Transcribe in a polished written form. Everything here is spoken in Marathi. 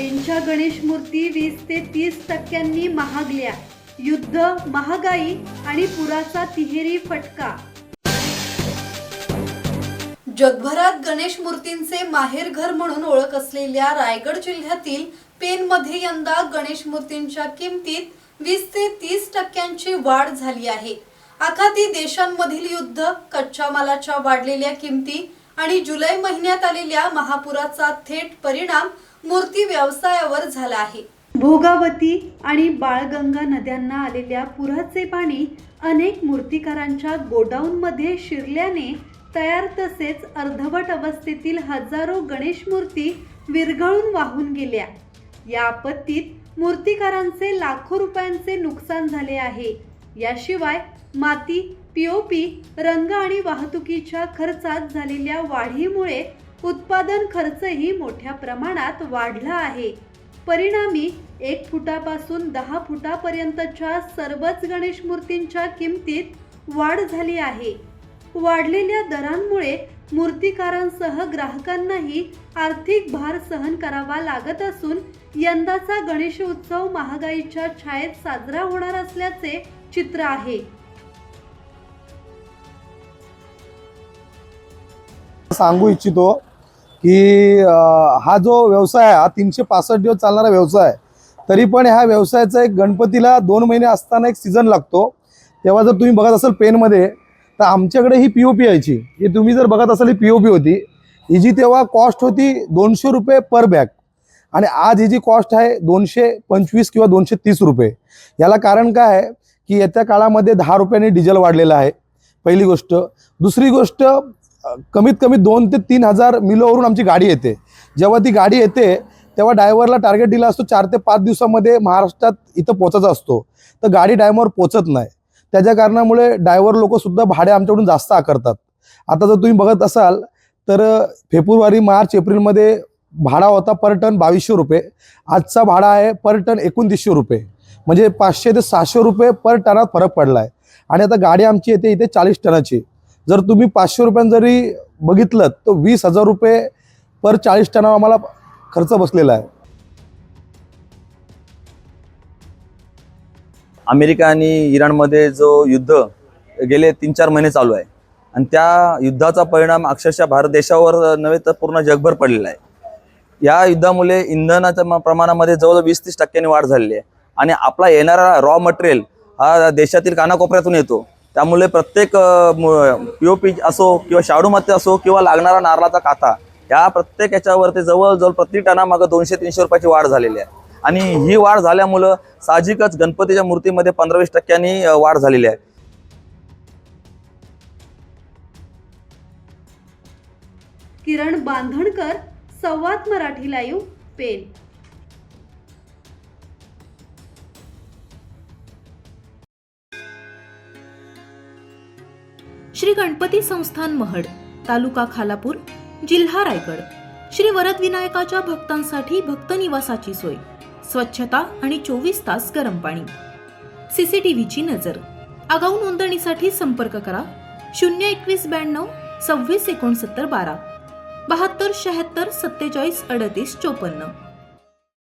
पेनच्या गणेश मूर्ती 20 ते 30% महागल्या. युद्ध, महागाई आणि पुराचा तिहेरी फटका. जगभरात गणेश मूर्तींचे माहेरघर म्हणून ओळख असलेल्या रायगड जिल्ह्यातील पेनमध्ये यंदा गणेश मूर्तींच्या किमतीत 20 ते 30% वाढ झाली आहे. आखाती देशांमधील युद्ध, कच्च्या मालाच्या वाढलेल्या किमती आणि जुलै महिन्यात आलेल्या महापुराचा थेट परिणाम मूर्ती व्यवसायावर झाला आहे. भोगावती आणि बाळगंगा नद्यांना आलेल्या पुराचे पाणी अनेक मूर्तिकारांच्या गोडाऊनमध्ये शिरल्याने तयार तसेच अर्धवट अवस्थेतील हजारो गणेश मूर्ती विरघळून वाहून गेल्या. या आपत्तीत मूर्तिकारांचे लाखो रुपयांचे नुकसान झाले आहे. याशिवाय माती, पीओपी, रंग आणि वाहतुकीच्या खर्चात झालेल्या वाढीमुळे उत्पादन खर्चही मोठ्या प्रमाणात वाढला आहे. परिणामी 1 फुटापासून 10 फुटापर्यंतच्या सर्वच गणेश मूर्तींच्या किमतीत वाढ झाली आहे. वाढलेल्या दरांमुळे मूर्तिकारांसह ग्राहकांनाही आर्थिक भार सहन करावा लागत असून यंदाचा गणेश उत्सव महागाईच्या छायेत साजरा होणार असल्याचे चित्र आहे. सांगू इच्छितो की हा जो व्यवसाय आहे हा 365 दिवस चालणारा व्यवसाय आहे. तरी पण ह्या व्यवसायाचा एक गणपतीला 2 महिने असताना एक सीझन लागतो. तेव्हा जर तुम्ही बघत असाल पेनमध्ये तर आमच्याकडे ही पीओपी यायची. ही तुम्ही जर बघत असाल ही पीओपी होती. हिची तेव्हा कॉस्ट होती 200 रुपये पर बॅग आणि आज हिची कॉस्ट आहे 225 किंवा 230 रुपये. याला कारण काय आहे की येत्या काळामध्ये 10 रुपयांनी डिझेल वाढलेलं आहे, पहिली गोष्ट. दुसरी गोष्ट, कमीत कमी 2 ते 3 हजार मिलोवरून आमची गाडी येते. जेव्हा ती गाडी येते तेव्हा ड्रायव्हरला टार्गेट दिला असतो 4 ते 5 दिवसामध्ये महाराष्ट्रात इथं पोचायचा असतो, तर गाडी टायमावर पोचत नाही. त्याच्या कारणामुळे ड्रायव्हर लोकसुद्धा भाडे आमच्याकडून जास्त आकारतात. आता जर तुम्ही बघत असाल तर फेब्रुवारी, मार्च, एप्रिलमध्ये भाडा होता पर टन 2200 रुपये. आजचा भाडा आहे पर टन 2900 रुपये. म्हणजे 500 ते 600 रुपये पर टनात फरक पडला आहे. आणि आता गाडी आमची येते इथे 40 टनाची. जर तुम्ही 500 रुपयांनी जरी बघितलं तर 20,000 रुपये पर 40 टनावर आम्हाला खर्च बसलेला आहे. अमेरिका आणि इराणमध्ये जो युद्ध गेले 3-4 महिने चालू आहे आणि त्या युद्धाचा परिणाम अक्षरशः भारत देशावर नव्हे तर पूर्ण जगभर पडलेला आहे. या युद्धामुळे इंधनाच्या प्रमाणामध्ये जवळजवळ 20-30% वाढ झालेली आहे आणि आपला येणारा रॉ मटेरियल हा देशातील कानाकोपऱ्यातून येतो. त्यामुळे प्रत्येक पीओपी असो किंवा शाडू माती असो किंवा लागणारा नारळाचा काथा, या प्रत्येक याच्यावरती जवळजवळ प्रति टनामागं 200-300 रुपयाची वाढ झालेली आहे. आणि ही वाढ झाल्यामुळं साहजिकच गणपतीच्या मूर्तीमध्ये 15-20% वाढ झालेली आहे. किरण बांधणकर, संवाद मराठी लाईव्ह, पेन. श्री गणपती संस्थान महड, तालुका खालापूर, जिल्हा रायगड. श्री वरदविनायकाच्या भक्तांसाठी भक्त निवासाची सोय, स्वच्छता आणि 24 तास गरम पाणी, सीसीटीव्हीची नजर. आगाऊ नोंदणीसाठी संपर्क करा 02192 26 69 12 72 76 47 38 54.